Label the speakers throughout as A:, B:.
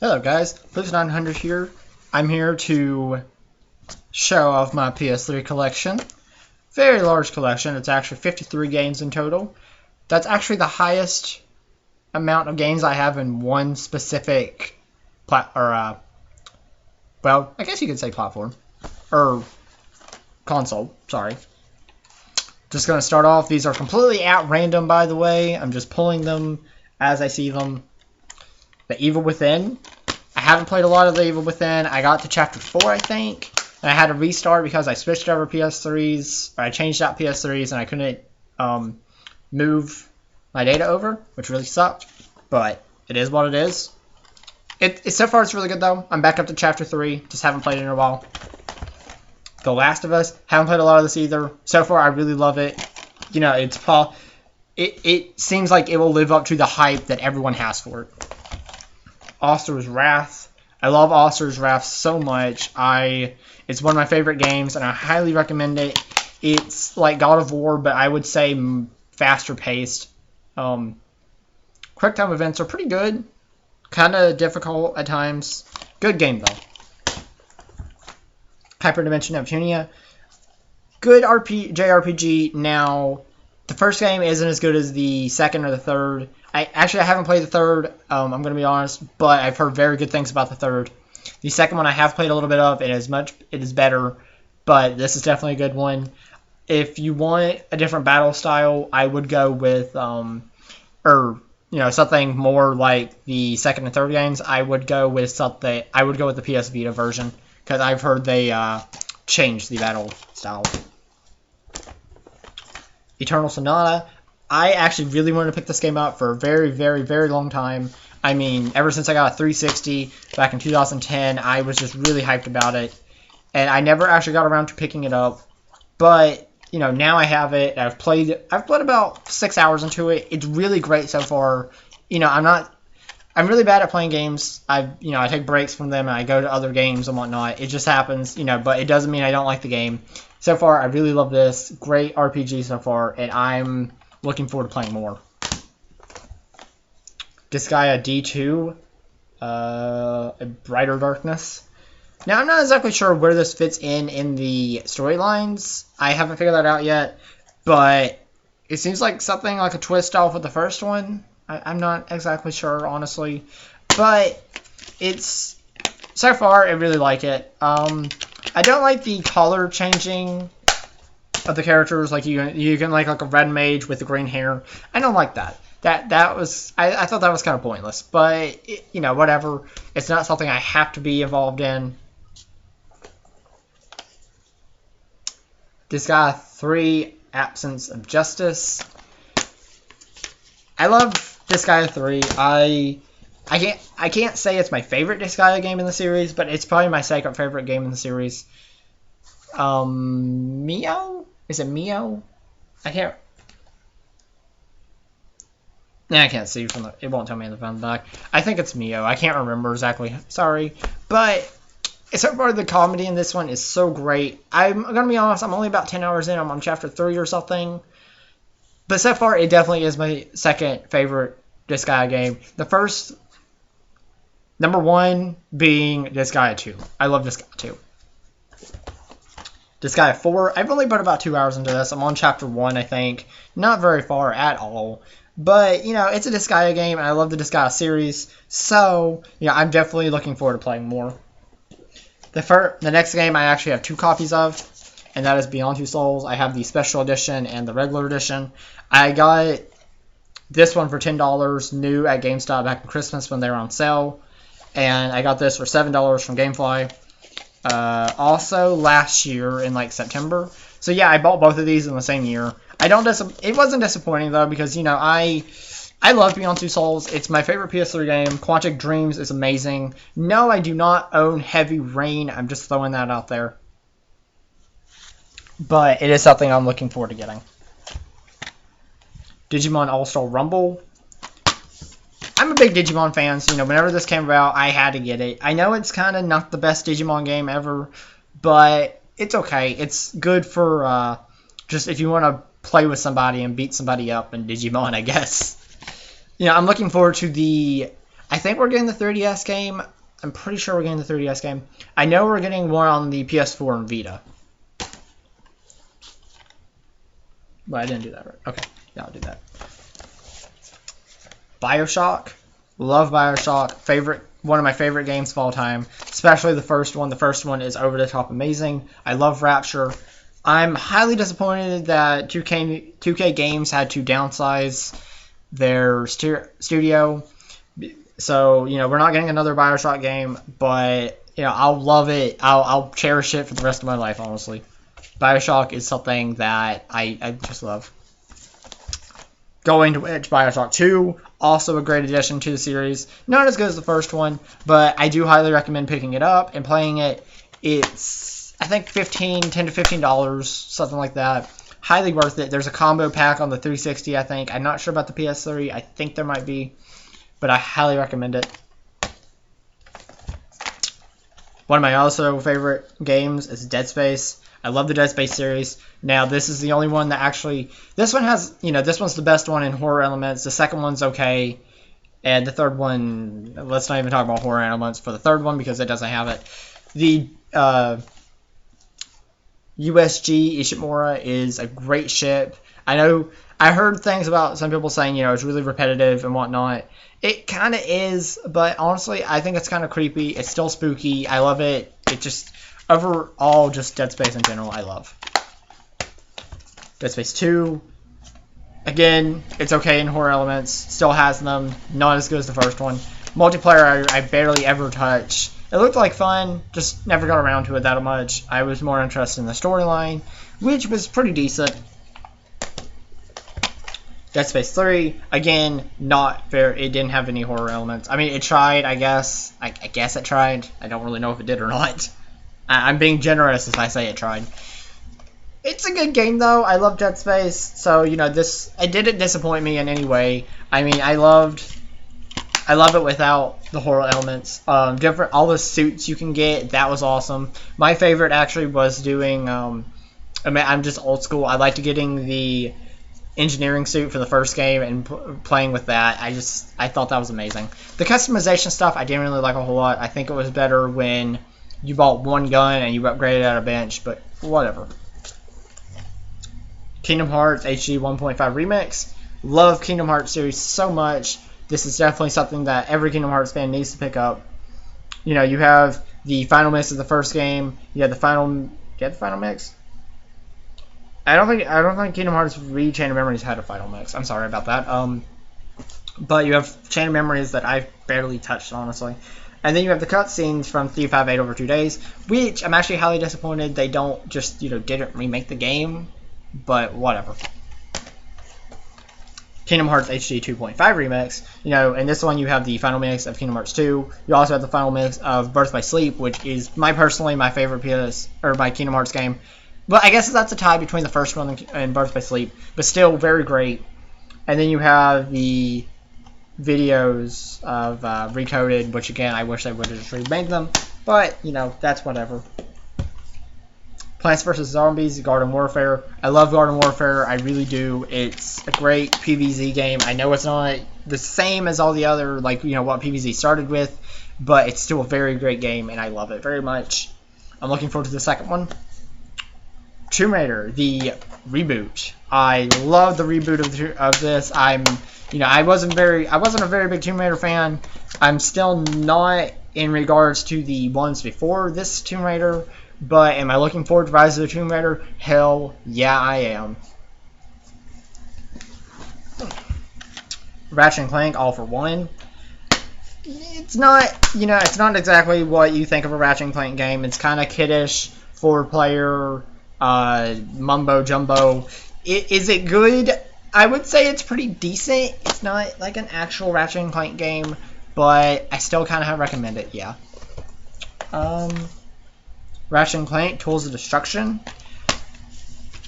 A: Hello guys, Blues900 here. I'm here to show off my PS3 collection. Very large collection. It's actually 53 games in total. That's actually the highest amount of games I have in one specific well, I guess you could say platform or console. Sorry. Just gonna start off. These are completely at random, by the way. I'm just pulling them as I see them. The Evil Within. I haven't played a lot of The Evil Within. I got to Chapter 4, I think. And I had to restart because I switched over PS3s. Or I changed out PS3s and I couldn't move my data over, which really sucked. But it is what it is. So far, it's really good, though. I'm back up to Chapter 3. Just haven't played it in a while. The Last of Us. Haven't played a lot of this either. So far, I really love it. You know, it seems like it will live up to the hype that everyone has for it. Oster's Wrath. I love Oster's Wrath so much. It's one of my favorite games, and I highly recommend it. It's like God of War, but I would say faster paced. Quick time events are pretty good. Kind of difficult at times. Good game, though. Hyperdimension Neptunia. Good JRPG. Now, the first game isn't as good as the second or the third. I haven't played the third, I'm going to be honest, but I've heard very good things about the third. The second one I have played a little bit of. It is better, but this is definitely a good one. If you want a different battle style, I would go with, something more like the second and third games. I would go with the PS Vita version, because I've heard they changed the battle style. Eternal Sonata. I actually really wanted to pick this game up for a very, very, very long time. I mean, ever since I got a 360 back in 2010, I was just really hyped about it. And I never actually got around to picking it up. But, now I have it. I've played about 6 hours into it. It's really great so far. I'm really bad at playing games. I take breaks from them and I go to other games and whatnot. It just happens, but it doesn't mean I don't like the game. So far, I really love this. Great RPG so far, and I'm looking forward to playing more. Disgaea D2, A Brighter Darkness. Now, I'm not exactly sure where this fits in the storylines. I haven't figured that out yet, but it seems like something like a twist off of the first one. I'm not exactly sure, honestly, but so far, I really like it. I don't like the color changing of the characters. Like you can like a red mage with the green hair. I don't like that. I thought that was kind of pointless. But whatever. It's not something I have to be involved in. Disgaea 3: Absence of Justice. I love Disgaea 3. I can't say it's my favorite Disgaea game in the series, but it's probably my second favorite game in the series. Mio? Is it Mio? I can't see from it won't tell me in the phone back. I think it's Mio. I can't remember exactly. Sorry. But so far the comedy in this one is so great. I'm going to be honest, I'm only about 10 hours in. I'm on chapter 3 or something. But so far it definitely is my second favorite Disgaea game. The first, number one being Disgaea 2. I love Disgaea 2. Disgaea 4, I've only put about 2 hours into this. I'm on chapter 1, I think. Not very far at all. But, it's a Disgaea game, and I love the Disgaea series. So, I'm definitely looking forward to playing more. The next game I actually have 2 copies of, and that is Beyond Two Souls. I have the Special Edition and the Regular Edition. I got this one for $10 new at GameStop back in Christmas when they were on sale. And I got this for $7 from GameFly. Also last year in September. So yeah, I bought both of these in the same year. It wasn't disappointing though, because I love Beyond Two Souls. It's my favorite PS3 game. Quantic Dreams is amazing. No, I do not own Heavy Rain. I'm just throwing that out there. But it is something I'm looking forward to getting. Digimon All-Star Rumble. I'm a big Digimon fan, so whenever this came out, I had to get it. I know it's kind of not the best Digimon game ever, but it's okay. It's good for just if you want to play with somebody and beat somebody up in Digimon, I guess. I'm looking forward to the I think we're getting the 3DS game. I'm pretty sure we're getting the 3DS game. I know we're getting one on the PS4 and Vita. But I didn't do that right. Okay, yeah, I'll do that. BioShock. Love BioShock. One of my favorite games of all time. Especially the first one. The first one is over the top amazing. I love Rapture. I'm highly disappointed that 2K Games had to downsize their studio. So, we're not getting another BioShock game, but, I'll love it. I'll cherish it for the rest of my life, honestly. BioShock is something that I just love. Going to which, BioShock 2, also a great addition to the series. Not as good as the first one, but I do highly recommend picking it up and playing it. It's, I think, $10 to $15, something like that. Highly worth it. There's a combo pack on the 360, I think. I'm not sure about the PS3. I think there might be, but I highly recommend it. One of my also favorite games is Dead Space. I love the Dead Space series. Now, this is the only one that actually... This one has... this one's the best one in horror elements. The second one's okay. And the third one... Let's not even talk about horror elements for the third one because it doesn't have it. The USG Ishimura is a great ship. I heard things about some people saying, it's really repetitive and whatnot. It kind of is, but honestly, I think it's kind of creepy. It's still spooky. I love it. It just... Overall, just Dead Space in general, I love. Dead Space 2, again, it's okay in horror elements, still has them, not as good as the first one. Multiplayer, I barely ever touch. It looked like fun, just never got around to it that much. I was more interested in the storyline, which was pretty decent. Dead Space 3, again, not very, it didn't have any horror elements. I mean, it tried, I guess. I guess it tried. I don't really know if it did or not. I'm being generous if I say it tried. It's a good game, though. I love Dead Space, so, it didn't disappoint me in any way. I mean, I love it without the horror elements. All the suits you can get, that was awesome. My favorite, actually, was doing, I'm just old school. I liked getting the engineering suit for the first game and playing with that. I thought that was amazing. The customization stuff, I didn't really like a whole lot. I think it was better when you bought one gun and you upgraded at a bench, but whatever. Kingdom Hearts HD 1.5 Remix. Love Kingdom Hearts series so much. This is definitely something that every Kingdom Hearts fan needs to pick up. You have the final mix of the first game. You have the final... Do you have the final mix? I don't think Kingdom Hearts Chain of Memories had a final mix. I'm sorry about that. But you have Chain of Memories that I've barely touched, honestly. And then you have the cutscenes from 358 over 2 days, which I'm actually highly disappointed they don't just, didn't remake the game, but whatever. Kingdom Hearts HD 2.5 Remix, in this one you have the final mix of Kingdom Hearts 2. You also have the final mix of Birth by Sleep, which is personally my favorite my Kingdom Hearts game. But I guess that's a tie between the first one and Birth by Sleep, but still very great. And then you have the videos of Recoded, which again, I wish they would have just remade them, but, that's whatever. Plants vs. Zombies, Garden Warfare. I love Garden Warfare, I really do. It's a great PvZ game. I know it's not the same as all the other, what PvZ started with, but it's still a very great game, and I love it very much. I'm looking forward to the second one. Tomb Raider, the reboot. I love the reboot of this. I wasn't a very big Tomb Raider fan. I'm still not in regards to the ones before this Tomb Raider, but am I looking forward to Rise of the Tomb Raider? Hell yeah, I am. Ratchet and Clank All for One. It's not exactly what you think of a Ratchet and Clank game. It's kind of kiddish, 4-player, mumbo jumbo. Is it good? I would say it's pretty decent. It's not like an actual Ratchet and Clank game, but I still kind of recommend it, yeah. Ratchet and Clank Tools of Destruction.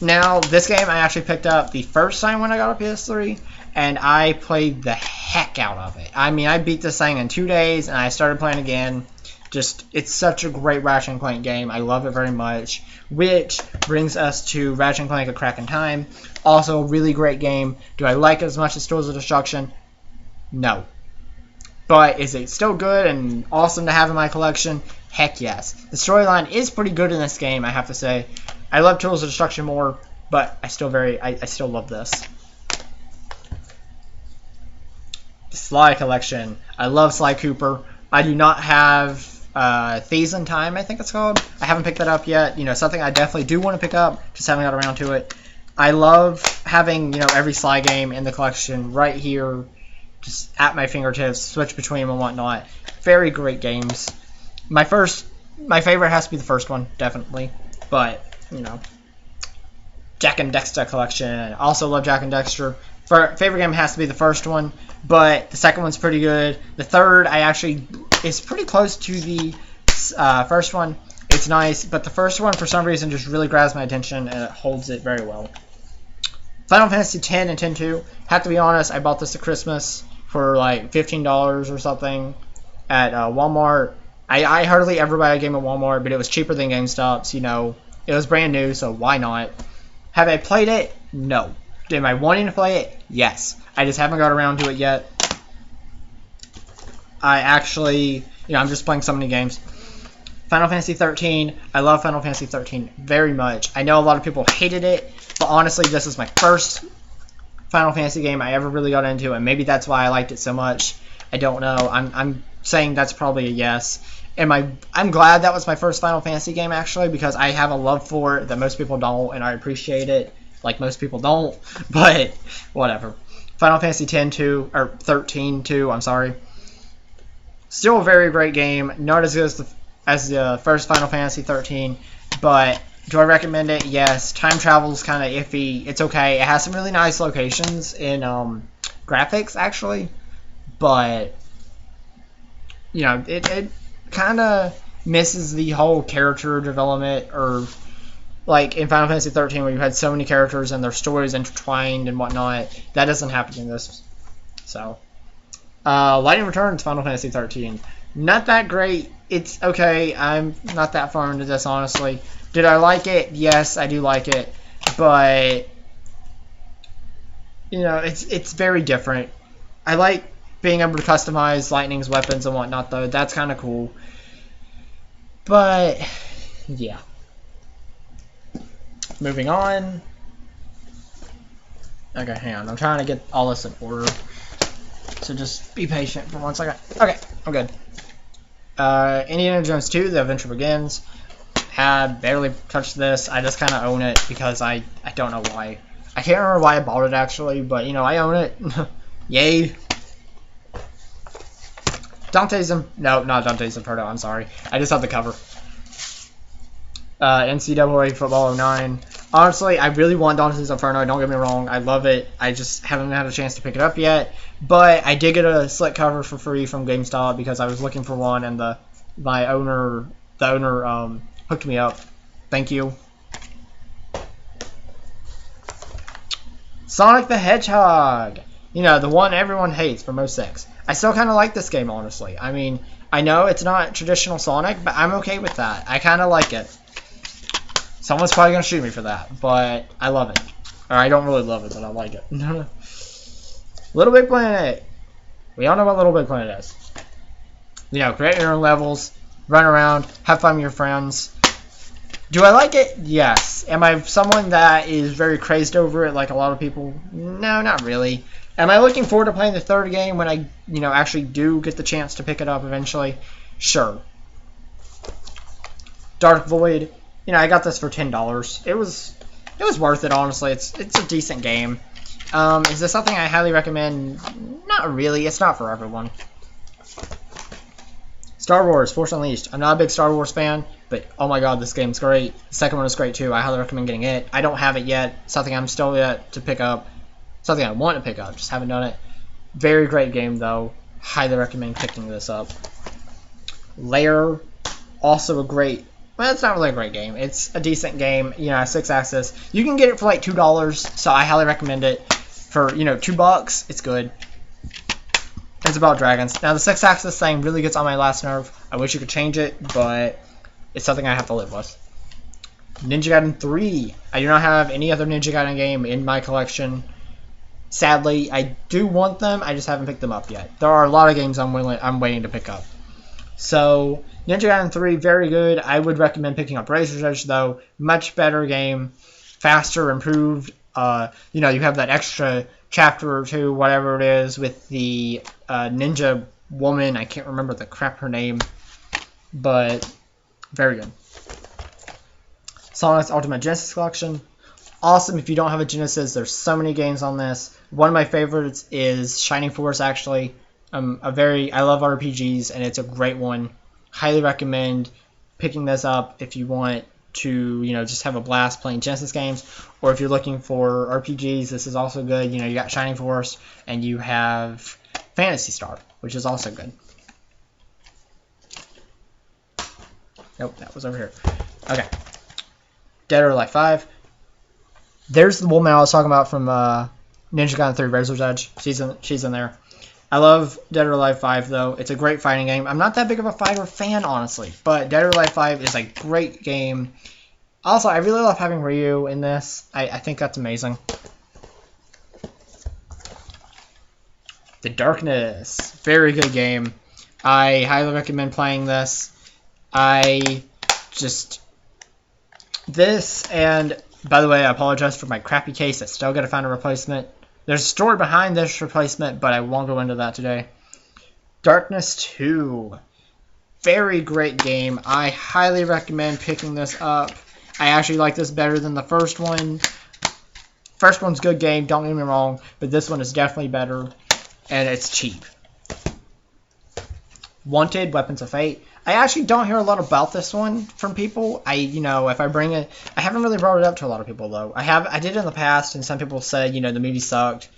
A: Now, this game I actually picked up the first time when I got a PS3, and I played the heck out of it. I mean, I beat this thing in 2 days, and I started playing again. It's such a great Ratchet and Clank game. I love it very much. Which brings us to Ratchet and Clank A Crack in Time. Also a really great game. Do I like it as much as Tools of Destruction? No. But is it still good and awesome to have in my collection? Heck yes. The storyline is pretty good in this game, I have to say. I love Tools of Destruction more, but I still love this. The Sly collection. I love Sly Cooper. I do not have Thieves in Time, I think it's called. I haven't picked that up yet. You know, something I definitely do want to pick up, just haven't got around to it. I love having, you know, every Sly game in the collection right here, just at my fingertips, switch between them and whatnot. Very great games. My favorite has to be the first one, definitely. But, you know, Jak and Daxter collection. I also love Jak and Daxter. Favorite game has to be the first one, but the second one's pretty good. The third, is pretty close to the first one. It's nice, but the first one, for some reason, just really grabs my attention, and it holds it very well. Final Fantasy X and X-2. Have to be honest, I bought this at Christmas for like $15 or something at Walmart. I hardly ever buy a game at Walmart, but it was cheaper than GameStop's, you know. It was brand new, so why not? Have I played it? No. Am I wanting to play it? Yes. I just haven't got around to it yet. I actually, you know, I'm just playing so many games. Final Fantasy 13. I love Final Fantasy 13 very much. I know a lot of people hated it, but honestly, this is my first Final Fantasy game I ever really got into, and maybe that's why I liked it so much. I don't know. I'm saying that's probably a yes. I'm glad that was my first Final Fantasy game, actually, because I have a love for it that most people don't, and I appreciate it like most people don't, but whatever. Final Fantasy 10-2, or 13-2, I'm sorry. Still a very great game. Not as good as the first Final Fantasy 13, but do I recommend it? Yes. Time travel is kind of iffy. It's okay. It has some really nice locations in graphics, actually, but you know, it kind of misses the whole character development, or like in Final Fantasy 13 where you had so many characters and their stories intertwined and whatnot. That doesn't happen in this. So, Lightning Returns Final Fantasy 13. Not that great. It's okay. I'm not that far into this, honestly. Did I like it? Yes, I do like it. But, you know, it's very different. I like being able to customize Lightning's weapons and whatnot, though. That's kind of cool. But, yeah. Moving on. Okay, hang on. I'm trying to get all this in order. So just be patient for 1 second. Okay, I'm good. Indiana Jones 2, The Adventure Begins. Had barely touched this. I just kind of own it because I don't know why. I can't remember why I bought it, actually, but, you know, I own it. Yay. No, not Dante's Inferno, I'm sorry. I just have the cover. NCAA Football 09. Honestly, I really want Dante's Inferno, don't get me wrong. I love it. I just haven't had a chance to pick it up yet. But I did get a slick cover for free from GameStop because I was looking for one, and the owner hooked me up. Thank you. Sonic the Hedgehog. You know, the one everyone hates for most sex. I still kind of like this game, honestly. I mean, I know it's not traditional Sonic, but I'm okay with that. I kind of like it. Someone's probably going to shoot me for that, but I love it. Or I don't really love it, but I like it. Little Big Planet. We all know what Little Big Planet is. You know, create your own levels, run around, have fun with your friends. Do I like it? Yes. Am I someone that is very crazed over it like a lot of people? No, not really. Am I looking forward to playing the third game when I, you know, actually do get the chance to pick it up eventually? Sure. Dark Void. You know, I got this for $10. It was worth it, honestly. It's a decent game. Is this something I highly recommend? Not really. It's not for everyone. Star Wars Force Unleashed. I'm not a big Star Wars fan, but oh my god, this game's great. The second one is great too. I highly recommend getting it. I don't have it yet. Something I'm still yet to pick up. Something I want to pick up, just haven't done it. Very great game though. Highly recommend picking this up. Lair, also a great. Well, it's not really a great game. It's a decent game. You know, 6-axis. You can get it for like $2, so I highly recommend it. For, you know, $2, it's good. It's about dragons. Now, the 6-axis thing really gets on my last nerve. I wish you could change it, but it's something I have to live with. Ninja Gaiden 3. I do not have any other Ninja Gaiden game in my collection. Sadly, I do want them. I just haven't picked them up yet. There are a lot of games I'm waiting to pick up. So Ninja Gaiden 3, very good. I would recommend picking up Razor's Edge though. Much better game, faster, improved. You have that extra chapter or two, whatever it is, with the ninja woman. I can't remember her name, but very good. Sonic's Ultimate Genesis Collection. Awesome. If you don't have a Genesis, there's so many games on this. One of my favorites is Shining Force, actually. I love RPGs, and it's a great one. Highly recommend picking this up if you want to, just have a blast playing Genesis games, or if you're looking for RPGs, this is also good. You got Shining Force, and you have Phantasy Star, which is also good. Nope, that was over here. Okay. Dead or Alive 5. There's the woman I was talking about from Ninja Gaiden 3 Razor's Edge. She's in there. I love Dead or Alive 5, though. It's a great fighting game. I'm not that big of a fighter fan, honestly, but Dead or Alive 5 is a great game. Also, I really love having Ryu in this. I think that's amazing. The Darkness. Very good game. I highly recommend playing this. This, and by the way, I apologize for my crappy case. I still got to find a replacement. There's a story behind this replacement, but I won't go into that today. Darkness 2. Very great game. I highly recommend picking this up. I actually like this better than the first one. First one's a good game, don't get me wrong, but this one is definitely better, and it's cheap. Wanted, Weapons of Fate. I actually don't hear a lot about this one from people. If I bring it, I haven't really brought it up to a lot of people though. I did in the past, and some people said, the movie sucked,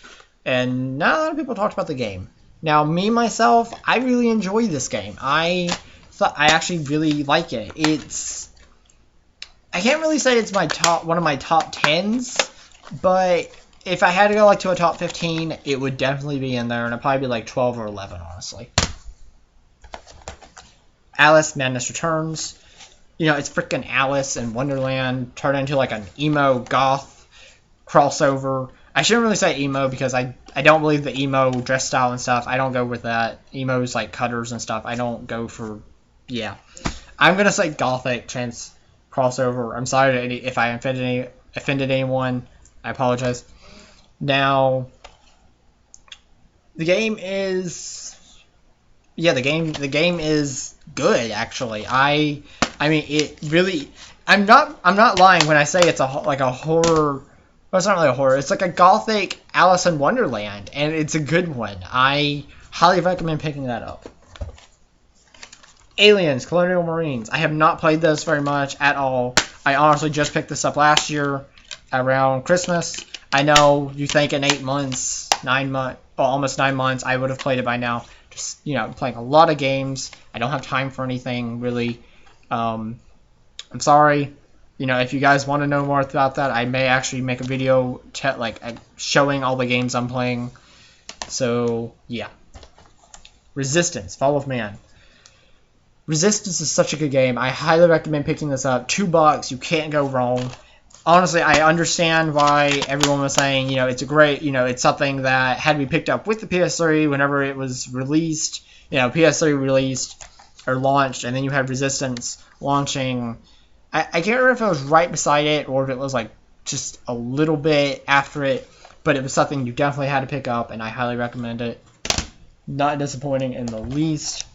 A: and not a lot of people talked about the game. Now, me myself, I really enjoy this game. I actually really like it. I can't really say it's one of my top 10s, but if I had to go to a top 15, it would definitely be in there, and it'd probably be 12 or 11, honestly. Alice Madness Returns. It's freaking Alice in Wonderland turned into an emo goth crossover. I shouldn't really say emo because I don't believe the emo dress style and stuff. I don't go with that. Emo's cutters and stuff. I don't go for, yeah. I'm going to say gothic trans crossover. I'm sorry if I offended anyone. I apologize. Now, the game is... Yeah, the game is good, actually. I mean, it really... I'm not lying when I say it's a horror... Well, it's not really a horror. It's a gothic Alice in Wonderland, and it's a good one. I highly recommend picking that up. Aliens, Colonial Marines. I have not played this very much at all. I honestly just picked this up last year around Christmas. I know you think in 8 months, 9 months, well, almost 9 months, I would have played it by now. Just, playing a lot of games. I don't have time for anything, really. I'm sorry. If you guys want to know more about that, I may actually make a video showing all the games I'm playing. So, yeah. Resistance, Fall of Man. Resistance is such a good game. I highly recommend picking this up. $2, you can't go wrong. Honestly, I understand why everyone was saying, it's a great, it's something that had to be picked up with the PS3 whenever it was released. PS3 released or launched, and then you had Resistance launching. I can't remember if it was right beside it or if it was just a little bit after it, but it was something you definitely had to pick up, and I highly recommend it. Not disappointing in the least.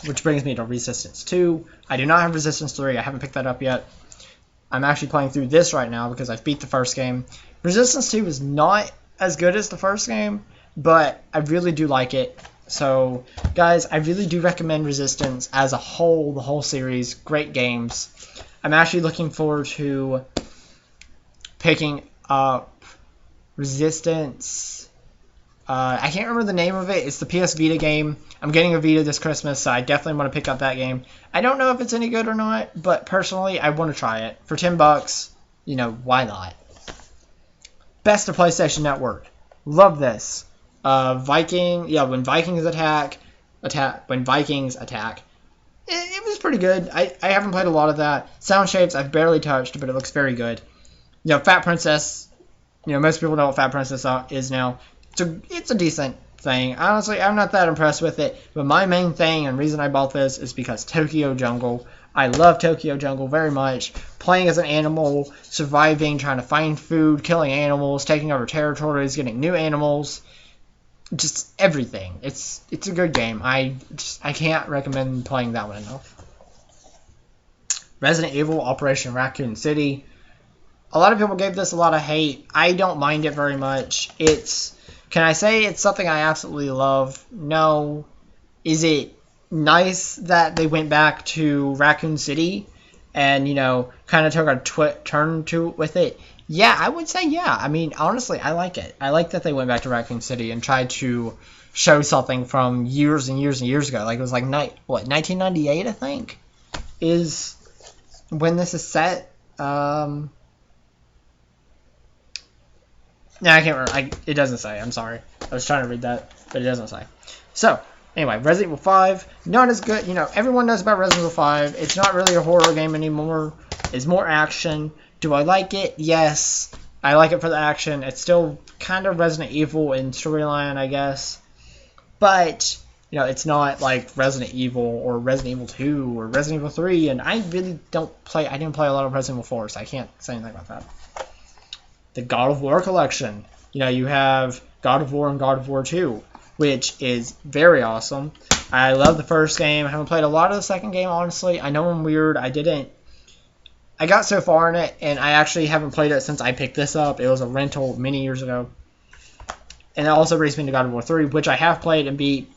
A: Which brings me to Resistance 2. I do not have Resistance 3. I haven't picked that up yet. I'm actually playing through this right now because I've beat the first game. Resistance 2 is not as good as the first game, but I really do like it. So, guys, I really do recommend Resistance as a whole, the whole series. Great games. I'm actually looking forward to picking up Resistance. I can't remember the name of it. It's the PS Vita game. I'm getting a Vita this Christmas, so I definitely want to pick up that game. I don't know if it's any good or not, but personally, I want to try it. For $10, why not? Best of PlayStation Network. Love this. When Vikings attack. It was pretty good. I haven't played a lot of that. Sound Shapes I've barely touched, but it looks very good. Fat Princess most people know what Fat Princess is now. It's a decent thing. Honestly, I'm not that impressed with it, but my main thing and reason I bought this is because Tokyo Jungle. I love Tokyo Jungle very much. Playing as an animal, surviving, trying to find food, killing animals, taking over territories, getting new animals, just everything. It's a good game. I can't recommend playing that one enough. Resident Evil Operation Raccoon City. A lot of people gave this a lot of hate. I don't mind it very much. Can I say it's something I absolutely love? No. Is it nice that they went back to Raccoon City and, kind of took a turn with it? Yeah, I would say yeah. I mean, honestly, I like it. I like that they went back to Raccoon City and tried to show something from years and years and years ago. Like, it was like, 1998, I think, is when this is set. No, I can't remember. It doesn't say. I'm sorry. I was trying to read that, but it doesn't say. So, anyway, Resident Evil 5, not as good. Everyone knows about Resident Evil 5. It's not really a horror game anymore. It's more action. Do I like it? Yes. I like it for the action. It's still kind of Resident Evil in storyline, I guess. But, it's not like Resident Evil or Resident Evil 2 or Resident Evil 3. And I really I didn't play a lot of Resident Evil 4, so I can't say anything about that. The God of War collection. You have God of War and God of War 2, which is very awesome. I love the first game. I haven't played a lot of the second game, honestly. I know I'm weird. I got so far in it, and I actually haven't played it since I picked this up. It was a rental many years ago. And that also brings me to God of War 3, which I have played and beat.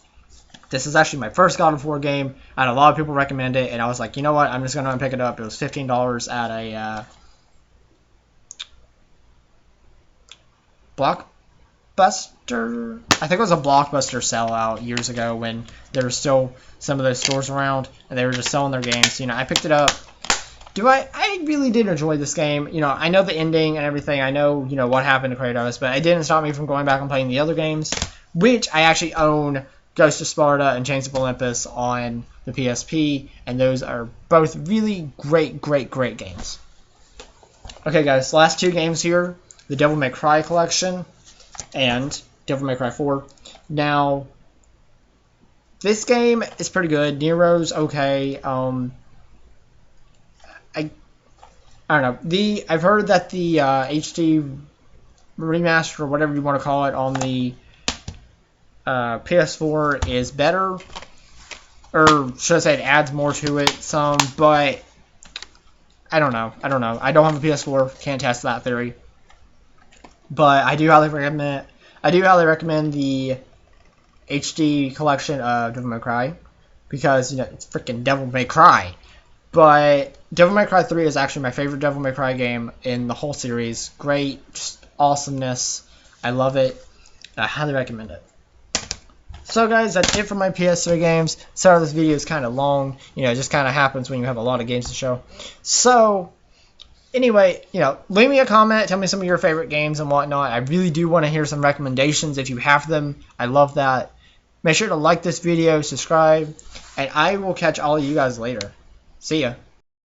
A: This is actually my first God of War game. I had a lot of people recommend it, and I was like, you know what? I'm just going to pick it up. It was $15 at a Blockbuster. I think it was a Blockbuster sellout years ago when there were still some of those stores around and they were just selling their games. I picked it up. I really did enjoy this game. I know the ending and everything. I know, what happened to Kratos, but it didn't stop me from going back and playing the other games, which I actually own Ghost of Sparta and Chains of Olympus on the PSP, and those are both really great games. Okay, guys, last two games here. The Devil May Cry collection and Devil May Cry 4. Now, this game is pretty good. Nero's okay. I don't know. I've heard that the HD remaster, or whatever you want to call it, on the PS4 is better. Or should I say it adds more to it some, but I don't know. I don't have a PS4. Can't test that theory. But I do highly recommend the HD collection of Devil May Cry because it's freaking Devil May Cry. But Devil May Cry 3 is actually my favorite Devil May Cry game in the whole series. Great, just awesomeness. I love it. I highly recommend it. So guys, that's it for my PS3 games. Sorry this video is kind of long. It just kind of happens when you have a lot of games to show. So anyway, leave me a comment. Tell me some of your favorite games and whatnot. I really do want to hear some recommendations if you have them. I love that. Make sure to like this video, subscribe, and I will catch all of you guys later. See ya.